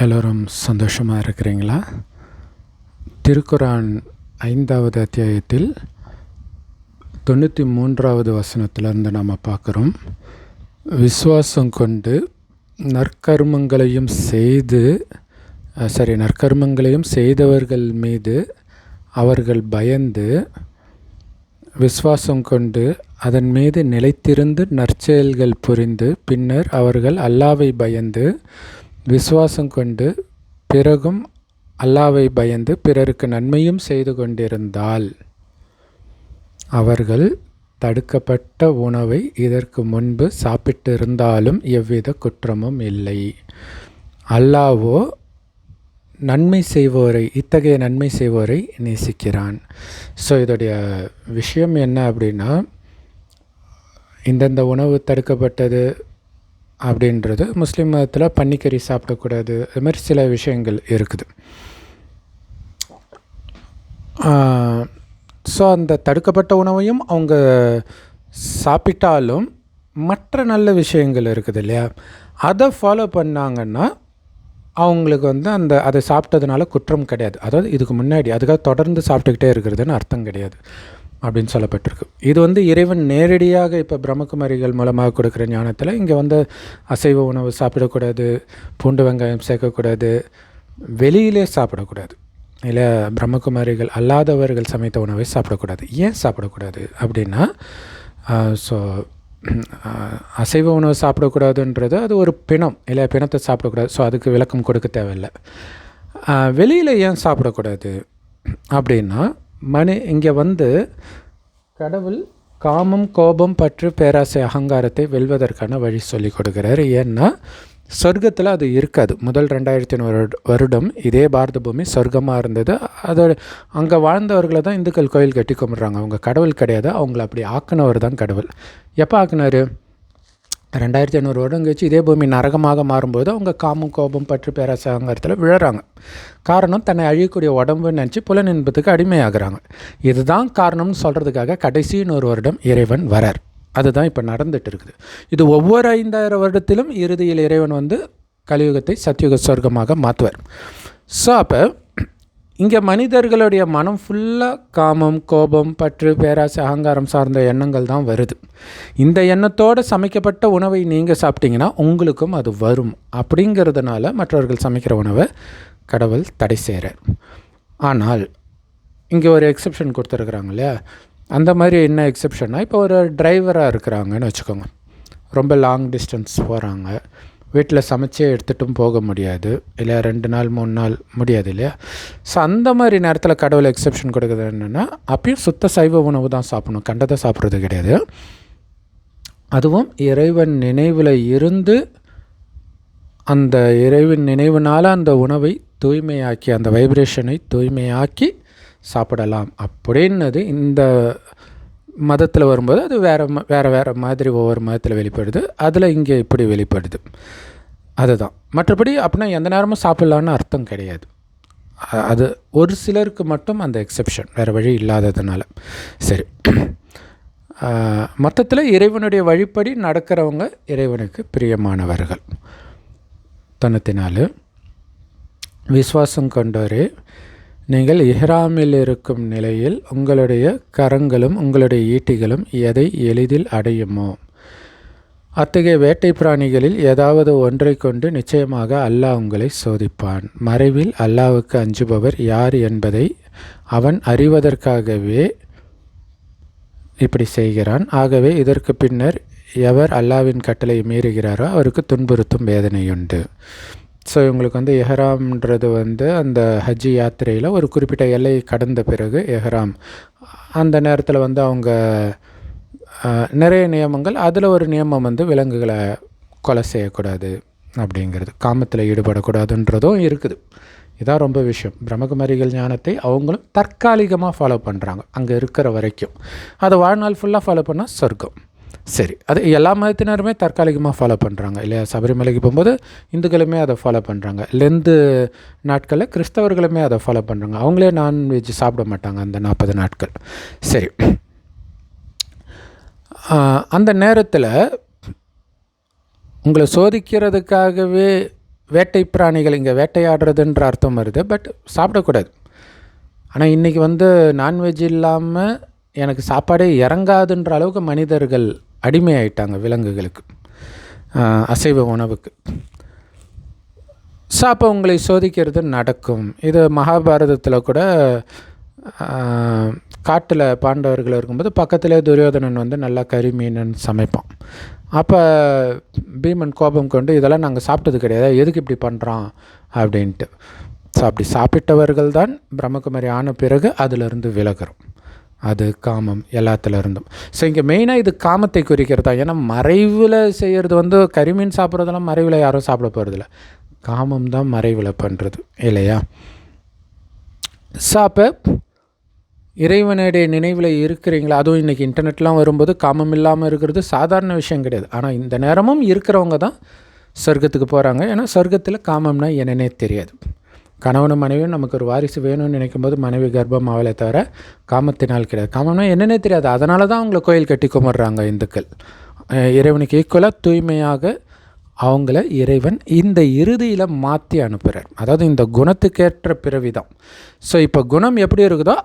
எல்லோரும் சந்தோஷமாக இருக்கிறீங்களா? திருக்குரான் 5வது அத்தியாயத்தில் 93வது வசனத்திலிருந்து நாம் பார்க்குறோம். விசுவாசம் கொண்டு நற்கர்மங்களையும் செய்தவர்கள் மீது அவர்கள் பயந்து, விசுவாசம் கொண்டு அதன் மீது நிலைத்திருந்து நற்செயல்கள் புரிந்து, பின்னர் அவர்கள் அல்லாஹ்வை பயந்து, விசுவாசம் கொண்டு பிறகும் அல்லாஹ்வை பயந்து பிறருக்கு நன்மையும் செய்து கொண்டிருந்தால் அவர்கள் தடுக்கப்பட்ட உணவை இதற்கு முன்பு சாப்பிட்டிருந்தாலும் எவ்வித குற்றமும் இல்லை. அல்லாஹ்வோ இத்தகைய நன்மை செய்வோரை நேசிக்கிறான். ஸோ இதோடைய விஷயம் என்ன அப்படின்னா, இந்தந்த உணவு தடுக்கப்பட்டது அப்படின்றது முஸ்லீம் மதத்தில் பன்னிக்கறி சாப்பிடக்கூடாது, அது மாதிரி சில விஷயங்கள் இருக்குது. ஸோ அந்த தடுக்கப்பட்ட உணவையும் அவங்க சாப்பிட்டாலும் மற்ற நல்ல விஷயங்கள் இருக்குது இல்லையா, அதை ஃபாலோ பண்ணாங்கன்னா அவங்களுக்கு அதை சாப்பிட்டதுனால குற்றம் கிடையாது. அதாவது இதுக்கு முன்னாடி அதுக்காக தொடர்ந்து சாப்பிட்டுக்கிட்டே இருக்கிறதுன்னு அர்த்தம் கிடையாது அப்படின்னு சொல்லப்பட்டிருக்கு. இது இறைவன் நேரடியாக இப்போ பிரம்மகுமாரிகள் மூலமாக கொடுக்குற ஞானத்தில் இங்கே அசைவ உணவு சாப்பிடக்கூடாது, பூண்டு வெங்காயம் சேர்க்கக்கூடாது, வெளியிலே சாப்பிடக்கூடாது இல்லை, பிரம்மகுமாரிகள் அல்லாதவர்கள் சமைத்த உணவை சாப்பிடக்கூடாது. ஏன் சாப்பிடக்கூடாது அப்படின்னா, ஸோ அசைவ உணவு சாப்பிடக்கூடாதுன்றது அது ஒரு பிணம் இல்லை, பிணத்தை சாப்பிடக்கூடாது. ஸோ அதுக்கு விளக்கம் கொடுக்க தேவையில்லை. வெளியில் ஏன் சாப்பிடக்கூடாது அப்படின்னா, இங்கே கடவுள் காமம், கோபம், பற்று, பேராசை, அகங்காரத்தை வெல்வதற்கான வழி சொல்லி கொடுக்குறார். ஏன்னா சொர்க்கத்தில் அது இருக்காது. முதல் 2500 வருடம் இதே பாரத பூமி சொர்க்கமாக இருந்தது. அதோட அங்கே வாழ்ந்தவர்களை தான் இந்துக்கள் கோயில் கட்டி கும்பிட்றாங்க. அவங்க கடவுள் கிடையாது, அவங்கள அப்படி ஆக்கினவர் தான் கடவுள். எப்போ ஆக்கினார்? 2500 வருடம் கழிச்சு இதே பூமி நரகமாக மாறும்போது அவங்க காமம், கோபம், பற்று, பேராசை, அகங்காரத்தில் விழுறாங்க. காரணம், தன்னை அழியக்கூடிய உடம்புன்னு நினச்சி புலனின்பத்துக்கு அடிமையாகிறாங்க. இதுதான் காரணம்னு சொல்கிறதுக்காக கடைசி 100 வருடம் இறைவன் வரார். அதுதான் இப்போ நடந்துட்டு இருக்குது. இது ஒவ்வொரு 5000 வருடத்திலும் இறுதியில் இறைவன் கலியுகத்தை சத்தியுக சொர்க்கமாக மாற்றுவார். ஸோ அப்போ இங்கே மனிதர்களுடைய மனம் ஃபுல்லாக காமம், கோபம், பற்று, பேராசை, அகங்காரம் சார்ந்த எண்ணங்கள் தான் வருது. இந்த எண்ணத்தோடு சமைக்கப்பட்ட உணவை நீங்கள் சாப்பிட்டீங்கன்னா உங்களுக்கும் அது வரும். அப்படிங்கிறதுனால மற்றவர்கள் சமைக்கிற உணவை கடவுள் தடை செய்கிறார். ஆனால் இங்கே ஒரு எக்ஸெப்ஷன் கொடுத்துருக்குறாங்க இல்லையா, அந்த மாதிரி என்ன எக்ஸெப்ஷன்னா, இப்போ ஒரு டிரைவராக இருக்கிறாங்கன்னு வச்சுக்கோங்க, ரொம்ப லாங் டிஸ்டன்ஸ் போகிறாங்க, வீட்டில் சமைச்சே எடுத்துகிட்டும் போக முடியாது இல்லை, 2 நாள் 3 நாள் முடியாது இல்லையா. ஸோ அந்த மாதிரி நேரத்தில் கடவுள் எக்ஸெப்ஷன் கொடுக்குறது என்னென்னா, அப்பயும் சுத்த சைவ உணவு தான் சாப்பிடணும், கண்டதை சாப்பிட்றது கிடையாது. அதுவும் இறைவன் நினைவில் இருந்து அந்த இறைவன் நினைவுனால் அந்த உணவை தூய்மையாக்கி, அந்த வைப்ரேஷனை தூய்மையாக்கி சாப்பிடலாம் அப்படின்னது இந்த மதத்தில் வரும்போது அது வேறு மாதிரி ஒவ்வொரு மதத்தில் வெளிப்படுது. அதில் இங்கே இப்படி வெளிப்படுது. அதுதான். மற்றபடி அப்படின்னா எந்த நேரமும் சாப்பிட்லான்னு அர்த்தம் கிடையாது. அது ஒரு சிலருக்கு மட்டும் அந்த எக்ஸெப்ஷன், வேறு வழி இல்லாததுனால. சரி, மொத்தத்தில் இறைவனுடைய வழிப்படி நடக்கிறவங்க இறைவனுக்கு பிரியமானவர்கள். 94 விசுவாசம் கொண்டோரே, நீங்கள் இஹ்ராமில் இருக்கும் நிலையில் உங்களுடைய கரங்களும் உங்களுடைய ஈட்டிகளும் எதை எளிதில் அடையுமோ அத்தகைய வேட்டை பிராணிகளில் ஏதாவது ஒன்றை கொண்டு நிச்சயமாக அல்லாஹ் உங்களை சோதிப்பான். மறைவில் அல்லாஹ்வுக்கு அஞ்சுபவர் யார் என்பதை அவன் அறிவதற்காகவே இப்படி செய்கிறான். ஆகவே இதற்கு பின்னர் எவர் அல்லாஹ்வின் கட்டளை மீறுகிறாரோ அவருக்கு துன்புறுத்தும் வேதனையுண்டு. ஸோ இவங்களுக்கு எஹ்ராம்ன்றது அந்த ஹஜ்ஜி யாத்திரையில் ஒரு குறிப்பிட்ட எல்லை கடந்த பிறகு எஹ்ராம், அந்த நேரத்தில் அவங்க நிறைய நியமங்கள், அதில் ஒரு நியமம் விலங்குகளை கொலை செய்யக்கூடாது அப்படிங்கிறது, காமத்தில் ஈடுபடக்கூடாதுன்றதும் இருக்குது. இதான் ரொம்ப விஷயம். பிரம்மகுமாரிகள் ஞானத்தை அவங்களும் தற்காலிகமாக ஃபாலோ பண்ணுறாங்க அங்கே இருக்கிற வரைக்கும். அதை வாழ்நாள் ஃபுல்லாக ஃபாலோ பண்ணால் சொர்க்கம். சரி, அது எல்லா மதத்தினருமே தற்காலிகமாக ஃபாலோ பண்ணுறாங்க இல்லையா. சபரிமலைக்கு போகும்போது இந்துக்களுமே அதை ஃபாலோ பண்ணுறாங்க. லெந்து நாட்களில் கிறிஸ்தவர்களுமே அதை ஃபாலோ பண்ணுறாங்க. அவங்களே நான்வெஜ் சாப்பிட மாட்டாங்க அந்த 40 நாட்கள். சரி, அந்த நேரத்தில் உங்களை சோதிக்கிறதுக்காகவே வேட்டை பிராணிகள், இங்கே வேட்டையாடுறதுன்ற அர்த்தம் வருது, பட் சாப்பிடக்கூடாது. ஆனால் இன்றைக்கி வந்து நான்வெஜ் இல்லாமல் எனக்கு சாப்பாடே இறங்காதுன்ற அளவுக்கு மனிதர்கள் அடிமையாயிட்டாங்க விலங்குகளுக்கு, அசைவ உணவுக்கு. ஸோ அப்போ உங்களை சோதிக்கிறது நடக்கும். இது மகாபாரதத்தில் கூட காட்டில் பாண்டவர்கள் இருக்கும்போது பக்கத்திலே துரியோதனன் வந்து நல்லா கறி மீன் சமைப்பான். அப்போ பீமன் கோபம் கொண்டு இதெல்லாம் நாங்கள் சாப்பிட்டது கிடையாது, எதுக்கு இப்படி பண்ணுறான் அப்படின்ட்டு. ஸோ அப்படி சாப்பிட்டவர்கள் தான் பிரம்மகுமாரி ஆன பிறகு அதிலிருந்து விலகிறோம். அது காமம் எல்லாத்துல இருந்தும். ஸோ இங்கே மெயினாக இது காமத்தை குறிக்கிறதா. ஏன்னா மறைவில் செய்கிறது வந்து கரிமீன் சாப்பிட்றதெல்லாம் மறைவில் யாரும் சாப்பிட போகிறதில்ல, காமம் தான் மறைவில் பண்ணுறது இல்லையா. ஸோ அப்போ இறைவனுடைய நினைவில் இருக்கிறீங்களா? அதுவும் இன்றைக்கி இன்டர்நெட்லாம் வரும்போது காமம் இல்லாமல் இருக்கிறது சாதாரண விஷயம் கிடையாது. ஆனால் இந்த நேரமும் இருக்கிறவங்க தான் சொர்க்கத்துக்கு போகிறாங்க. ஏன்னா சொர்க்கத்தில் காமம்னா என்னன்னே தெரியாது. கணவனும் மனைவியும் நமக்கு ஒரு வாரிசு வேணும்னு நினைக்கும் போது மனைவி கர்ப்பம் ஆவலை தவிர காமத்தினால் கிடையாது. காமம்னா என்னன்னே தெரியாது. அதனால தான் அவங்கள கோயில் கட்டி கும்பிட்றாங்க இந்துக்கள். இறைவனுக்கு ஈக்குவலாக தூய்மையாக அவங்கள இறைவன் இந்த இறுதியில் மாற்றி அனுப்புகிறார். அதாவது இந்த குணத்துக்கேற்ற பிறவிதான். ஸோ இப்போ குணம் எப்படி இருக்குதோ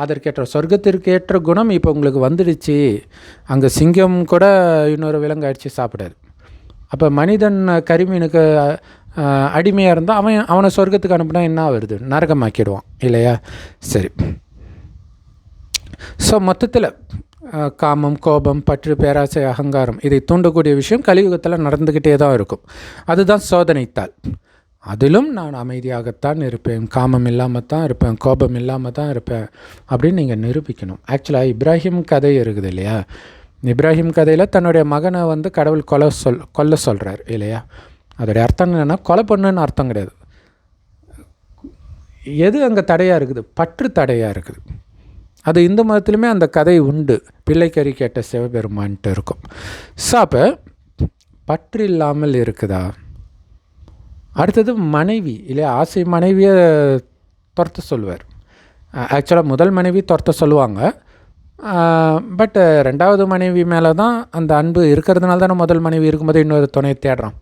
அதற்கேற்ற சொர்க்கத்திற்கேற்ற குணம் இப்போ உங்களுக்கு வந்துடுச்சு. அங்கே சிங்கம் கூட இன்னொரு விலங்கு அடித்து சாப்பிடாது. அப்போ மனிதன் கரிமீனுக்கு அடிமையாக இருந்தால் அவனை சொர்க்கத்துக்கு அனுப்புனா என்ன வருது? நரகமாக்கிடுவான் இல்லையா. சரி, ஸோ மொத்தத்தில் காமம், கோபம், பற்று, பேராசை, அகங்காரம் இதை தூண்டக்கூடிய விஷயம் கலியுகத்தில் நடந்துக்கிட்டே தான் இருக்கும். அதுதான் சோதனைத்தாள். அதிலும் நான் அமைதியாகத்தான் இருப்பேன், காமம் இல்லாமல் தான் இருப்பேன், கோபம் இல்லாமல் தான் இருப்பேன் அப்படின்னு நீங்கள் நிரூபிக்கணும். ஆக்சுவலாக இப்ராஹிம் கதை இருக்குது இல்லையா. இப்ராஹிம் கதையில் தன்னுடைய மகனை வந்து கடவுள் கொல்ல சொல்கிறார் இல்லையா. அதோடைய அர்த்தம் என்னென்னா கொலை பண்ணுன்னு அர்த்தம் கிடையாது. எது அங்கே தடையாக இருக்குது? பற்று தடையாக இருக்குது. அது இந்து மதத்துலையுமே அந்த கதை உண்டு. பிள்ளைக்கறி கேட்ட சிவபெருமான்ட்டு இருக்கும். ஸோ அப்போ பற்று இல்லாமல் இருக்குதா? அடுத்தது மனைவி இல்லையா. ஆசை மனைவியை துரத்த சொல்லுவார். ஆக்சுவலாக முதல் மனைவி துரத்த சொல்லுவாங்க, பட் ரெண்டாவது மனைவி மேலே தான் அந்த அன்பு இருக்கிறதுனால தானே முதல் மனைவி இருக்கும்போது இன்னொரு துணையை தேடுறான்.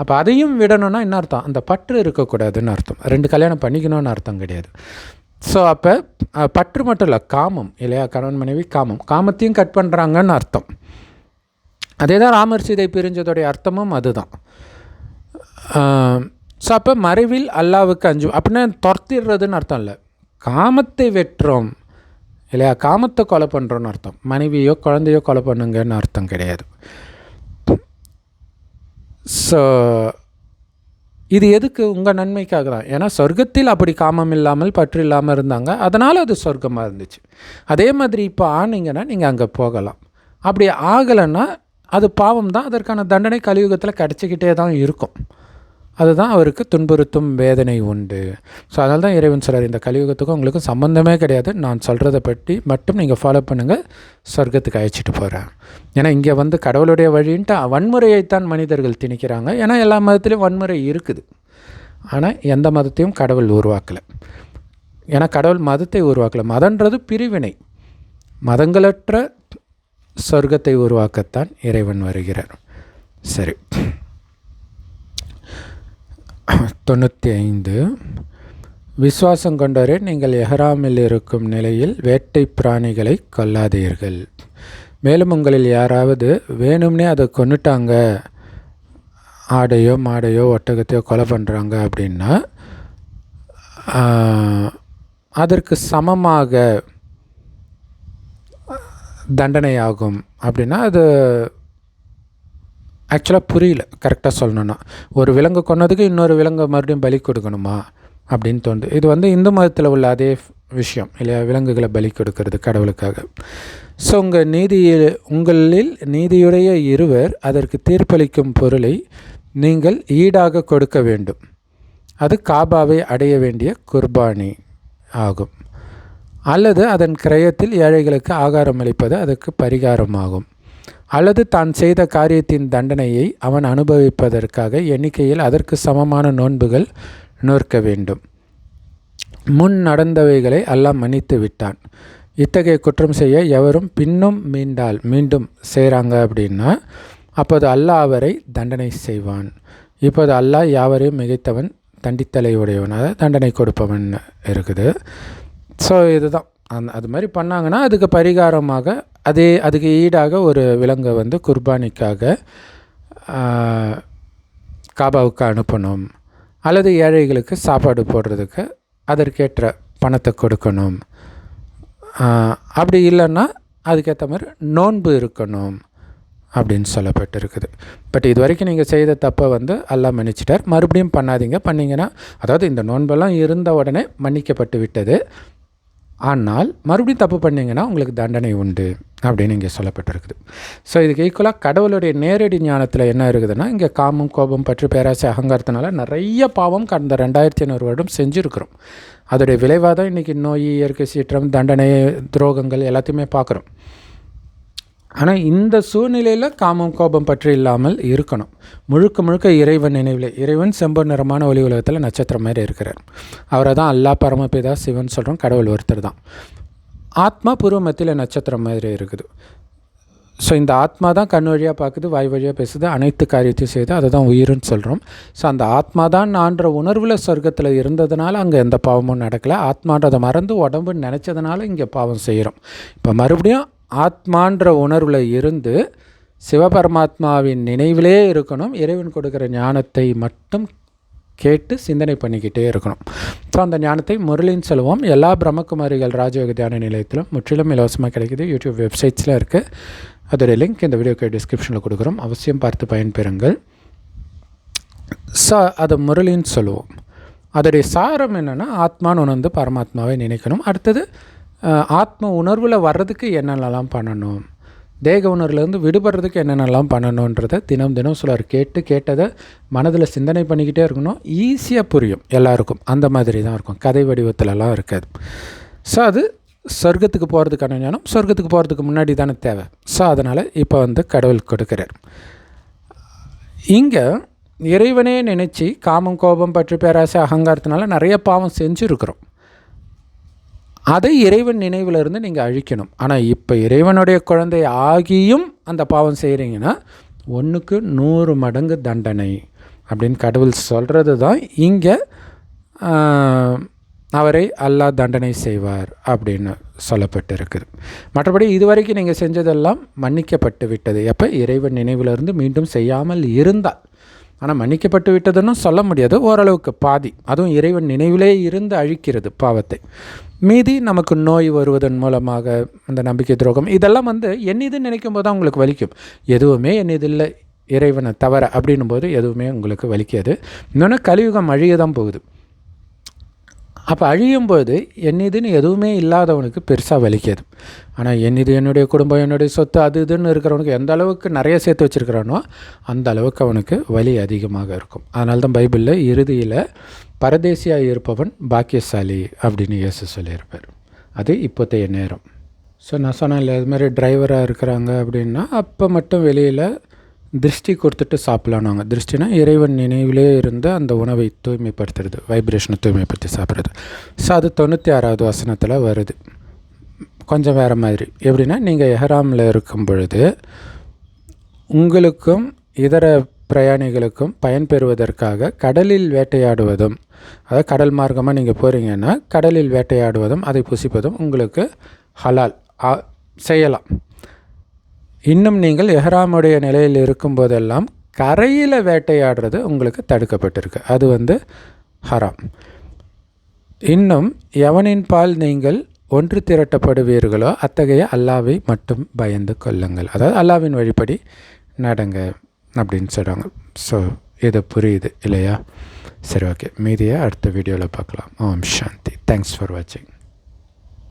அப்போ அதையும் விடணும்னா என்ன அர்த்தம்? அந்த பற்று இருக்கக்கூடாதுன்னு அர்த்தம். 2 கல்யாணம் பண்ணிக்கணும்னு அர்த்தம் கிடையாது. ஸோ அப்போ பற்று மட்டும் இல்லை, காமம் இல்லையா. கணவன் மனைவி காமத்தையும் கட் பண்ணுறாங்கன்னு அர்த்தம். அதே தான் ராமர் சீதை பிரிஞ்சதோடைய அர்த்தமும் அதுதான். ஸோ அப்போ மறைவில் அல்லாவுக்கு அஞ்சு அப்படின்னா துரத்திடுறதுன்னு அர்த்தம் இல்லை, காமத்தை வெட்டுறோம் இல்லையா. காமத்தை கொலை பண்ணுறோன்னு அர்த்தம். மனைவியோ குழந்தையோ கொலை பண்ணுங்கன்னு அர்த்தம் கிடையாது. ஸோ இது எதுக்கு? உங்கள் நன்மைக்காக தான். ஏன்னா சொர்க்கத்தில் அப்படி காமம் இல்லாமல் பற்று இல்லாமல் இருந்தாங்க, அதனால் அது சொர்க்கமாக இருந்துச்சு. அதே மாதிரி இப்போ ஆனீங்கன்னா நீங்கள் அங்கே போகலாம். அப்படி ஆகலைன்னா அது பாவம் தான். அதற்கான தண்டனை கலியுகத்தில் கிடச்சிக்கிட்டே தான் இருக்கும். அதுதான் அவருக்கு துன்புறுத்தும் வேதனை உண்டு. ஸோ அதனால தான் இறைவன் சொல்கிறார், இந்த கலியுகத்துக்கும் உங்களுக்கும் சம்மந்தமே கிடையாது, நான் சொல்கிறத பற்றி மட்டும் நீங்கள் ஃபாலோ பண்ணுங்கள், சொர்க்கத்துக்கு அழைச்சிட்டு போகிறேன். ஏன்னா இங்கே வந்து கடவுளுடைய வழின்ட்டு வன்முறையைத்தான் மனிதர்கள் திணிக்கிறாங்க. ஏன்னா எல்லா மதத்துலேயும் வன்முறை இருக்குது. ஆனால் எந்த மதத்தையும் கடவுள் உருவாக்கலை. ஏன்னா கடவுள் மதத்தை உருவாக்கலை. மதன்றது பிரிவினை. மதங்களற்ற சொர்க்கத்தை உருவாக்கத்தான் இறைவன் வருகிறார். சரி, 95. விசுவாசம் கொண்டவரே, நீங்கள் எஹ்ராமில் இருக்கும் நிலையில் வேட்டை பிராணிகளை கொல்லாதீர்கள். மேலும் உங்களில் யாராவது வேணும்னே அதை கொன்னுட்டாங்க, ஆடையோ மாடையோ ஒட்டகத்தையோ கொலை பண்ணுறாங்க அப்படின்னா அதற்கு சமமாக தண்டனையாகும். அப்படின்னா அது ஆக்சுவலாக புரியல, கரெக்டாக சொல்லணுன்னா. ஒரு விலங்கு கொன்னதுக்கு இன்னொரு விலங்கை மறுபடியும் பலி கொடுக்கணுமா அப்படின்னு தோணுது. இது வந்து இந்து மதத்தில் உள்ள அதே விஷயம் இல்லையா, விலங்குகளை பலி கொடுக்கறது கடவுளுக்காக. ஸோ உங்களில் நீதியுடைய இருவர் அதற்கு தீர்ப்பளிக்கும் பொருளை நீங்கள் ஈடாக கொடுக்க வேண்டும். அது காபாவை அடைய வேண்டிய குர்பானி ஆகும். அல்லது அதன் கிரயத்தில் ஏழைகளுக்கு ஆகாரம் அளிப்பது அதற்கு பரிகாரமாகும். அல்லது தான் செய்த காரியத்தின் தண்டனையை அவன் அனுபவிப்பதற்காக எண்ணிக்கையில் அதற்கு சமமான நோன்புகள் நோற்க வேண்டும். முன் நடந்தவைகளை அல்லாஹ் மன்னித்து விட்டான். இத்தகைய குற்றம் செய்ய எவரும் மீண்டும் செய்கிறாங்க அப்படின்னா அப்போது அல்லாஹ் அவரை தண்டனை செய்வான். இப்போது அல்லாஹ் யாவரையும் மிகைத்தவன், தண்டித்தலை உடையவன், அதாவது தண்டனை கொடுப்பவன் இருக்குது. ஸோ இதுதான் அது மாதிரி பண்ணாங்கன்னா அதுக்கு பரிகாரமாக அதுக்கு ஈடாக ஒரு விலங்கை வந்து குர்பானிக்காக காபாவுக்கு அனுப்பணும், அல்லது ஏழைகளுக்கு சாப்பாடு போடுறதுக்கு அதற்கேற்ற பணத்தை கொடுக்கணும். அப்படி இல்லைன்னா அதுக்கேற்ற மாதிரி நோன்பு இருக்கணும் அப்படின்னு சொல்லப்பட்டிருக்குது. பட் இது வரைக்கும் நீங்கள் செய்த தப்பை வந்து அல்லாஹ் மன்னிச்சிட்டார். மறுபடியும் பண்ணாதீங்க. பண்ணிங்கன்னா அதாவது இந்த நோன்பெல்லாம் இருந்த உடனே மன்னிக்கப்பட்டு விட்டது. ஆனால் மறுபடியும் தப்பு பண்ணிங்கன்னா உங்களுக்கு தண்டனை உண்டு அப்படின்னு இங்கே சொல்லப்பட்டிருக்குது. ஸோ இதுக்கு ஈக்குவலாக கடவுளுடைய நேரடி ஞானத்தில் என்ன இருக்குதுன்னா, இங்கே காமம், கோபம், பற்று, பேராசை, அகங்காரத்தினால நிறைய பாவம் கடந்த 2500 வருடம் செஞ்சுருக்கிறோம். அதோடைய விளைவாக தான் இன்றைக்கி நோய், இயற்கை சீற்றம், தண்டனை, துரோகங்கள் எல்லாத்தையுமே பார்க்குறோம். ஆனால் இந்த சூழ்நிலையில் காமம், கோபம் பற்றி இல்லாமல் இருக்கணும். முழுக்க முழுக்க இறைவன் நினைவில். இறைவன் செம்பொன் நிறமான ஒளி உலகத்தில் நட்சத்திரம் மாதிரி இருக்கிறார். அவரை தான் அல்லாஹ், பரமபிதா, சிவன் சொல்கிறோம். கடவுள் ஒருத்தர் தான். ஆத்மா பூர்வமத்தில் நட்சத்திரம் மாதிரி இருக்குது. ஸோ இந்த ஆத்மா தான் கண் வழியாக பார்க்குது, வாய் வழியாக பேசுது, அனைத்து காரியத்தையும் செய்யுது. அதை தான் உயிர்னு சொல்கிறோம். ஸோ அந்த ஆத்மா தான் நான்ற உணர்வில் சொர்க்கத்தில் இருந்ததுனால அங்கே எந்த பாவமும் நடக்கலை. ஆத்மான்றதை மறந்து உடம்புன்னு நினச்சதுனால இங்கே பாவம் செய்கிறோம். இப்போ மறுபடியும் ஆத்மான்ற உணர்வில் இருந்து சிவபரமாத்மாவின் நினைவிலே இருக்கணும். இறைவன் கொடுக்குற ஞானத்தை மட்டும் கேட்டு சிந்தனை பண்ணிக்கிட்டே இருக்கணும். ஸோ அந்த ஞானத்தை முரளின்னு சொல்லுவோம். எல்லா பிரம்மகுமாரிகள் ராஜயோக தியான நிலையத்திலும் முற்றிலும் இலவசமாக கிடைக்குது. யூடியூப் வெப்சைட்ஸில் இருக்குது. அதோடைய லிங்க் இந்த வீடியோக்கு டிஸ்கிரிப்ஷனில் கொடுக்குறோம். அவசியம் பார்த்து பயன்பெறுங்கள். ஸோ அதை முரளின்னு சொல்லுவோம். அதோடைய சாரம் என்னென்னா, ஆத்மான்னு உணர்ந்து பரமாத்மாவை நினைக்கணும். அடுத்தது ஆத்ம உணர்வில் வர்றதுக்கு என்னென்னலாம் பண்ணணும், தேக உணர்வுலேருந்து விடுபடுறதுக்கு என்னென்னலாம் பண்ணணுன்றதை தினம் சொல்லுவார். கேட்டதை மனதில் சிந்தனை பண்ணிக்கிட்டே இருக்கணும். ஈஸியாக புரியும் எல்லாருக்கும். அந்த மாதிரி தான் இருக்கும். கதை வடிவத்திலலாம் இருக்காது. ஸோ அது சொர்க்கத்துக்கு போகிறதுக்கான ஞானம். சொர்க்கத்துக்கு போகிறதுக்கு முன்னாடி தானே தேவை. ஸோ அதனால் இப்போ வந்து கடவுள் கொடுக்குறார். இங்கே இறைவனே நினச்சி காமம், கோபம், பற்று, பேராசை, அகங்காரத்தினால நிறைய பாவம் செஞ்சுருக்கிறோம். அதை இறைவன் நினைவிலிருந்து நீங்கள் அழிக்கணும். ஆனால் இப்போ இறைவனுடைய குழந்தை ஆகியும் அந்த பாவம் செய்கிறீங்கன்னா 1க்கு 100 மடங்கு தண்டனை அப்படின்னு கடவுள் சொல்கிறது தான் இங்கே அவரை அல்லாஹ் தண்டனை செய்வார் அப்படின்னு சொல்லப்பட்டிருக்குது. மற்றபடி இதுவரைக்கும் நீங்கள் செஞ்சதெல்லாம் மன்னிக்கப்பட்டு விட்டது. எப்போ இறைவன் நினைவிலிருந்து மீண்டும் செய்யாமல் இருந்தால். ஆனால் மன்னிக்கப்பட்டு விட்டதுன்னு சொல்ல முடியாது. ஓரளவுக்கு பாதி. அதுவும் இறைவன் நினைவிலே இருந்து அழிக்கிறது பாவத்தை. மீதி நமக்கு நோய் வருவதன் மூலமாக அந்த நம்பிக்கை துரோகம் இதெல்லாம் வந்து என்னதுன்னு நினைக்கும் போது தான் உங்களுக்கு வலிக்கும். எதுவுமே என்னது இல்லை இறைவனை தவிர அப்படின்னும் போது எதுவுமே உங்களுக்கு வலிக்காது. இன்னொன்று கலியுகம் அழிய தான் போகுது. அப்போ அழியும்போது என்னதுன்னு எதுவுமே இல்லாதவனுக்கு பெருசாக வலிக்காது. ஆனால் என்னுடைய குடும்பம், என்னுடைய சொத்து, அது இதுன்னு இருக்கிறவனுக்கு எந்த அளவுக்கு நிறைய சேர்த்து வச்சுருக்கிறானோ அந்த அளவுக்கு அவனுக்கு வலி அதிகமாக இருக்கும். அதனால தான் பைபிளில் இறுதியில் பரதேசியாக இருப்பவன் பாக்கியசாலி அப்படின்னு இயேசு சொல்லியிருப்பார். அது இப்போத்தைய நேரம். ஸோ நான் சொன்னேன் அது மாதிரி டிரைவராக இருக்கிறாங்க அப்படின்னா அப்போ மட்டும் வெளியில் திருஷ்டி கொடுத்துட்டு சாப்பிட்லானாங்க. திருஷ்டினா இறைவன் நினைவிலே இருந்து அந்த உணவை தூய்மைப்படுத்துறது, வைப்ரேஷனை தூய்மைப்படுத்தி சாப்பிட்றது. ஸோ அது 96வது வசனத்தில் வருது. கொஞ்சம் வேறு மாதிரி. எப்படின்னா, நீங்கள் எஹ்ராமில் இருக்கும் பொழுது உங்களுக்கும் இதர பிரயாணிகளுக்கும் பயன்பெறுவதற்காக கடலில் வேட்டையாடுவதும், அதாவது கடல் மார்க்கமாக நீங்கள் போகிறீங்கன்னா கடலில் வேட்டையாடுவதும் அதை புசிப்பதும் உங்களுக்கு ஹலால் செய்யலாம். இன்னும் நீங்கள் எஹ்ராமுடைய நிலையில் இருக்கும்போதெல்லாம் கரையில் வேட்டையாடுறது உங்களுக்கு தடுக்கப்பட்டிருக்கு. அது வந்து ஹராம். இன்னும் எவனின் பால் நீங்கள் ஒன்று திரட்டப்படுவீர்களோ அத்தகைய அல்லாவை மட்டும் பயந்து கொள்ளுங்கள். அதாவது அல்லாவின் வழிபடி நடங்க அப்படின்னு சொல்கிறாங்க. ஸோ இது புரியுது இல்லையா? சரி, ஓகே. மீதியை அடுத்த வீடியோவில் பார்க்கலாம். ஓம் சாந்தி. தேங்க்ஸ் ஃபார் வாட்சிங்.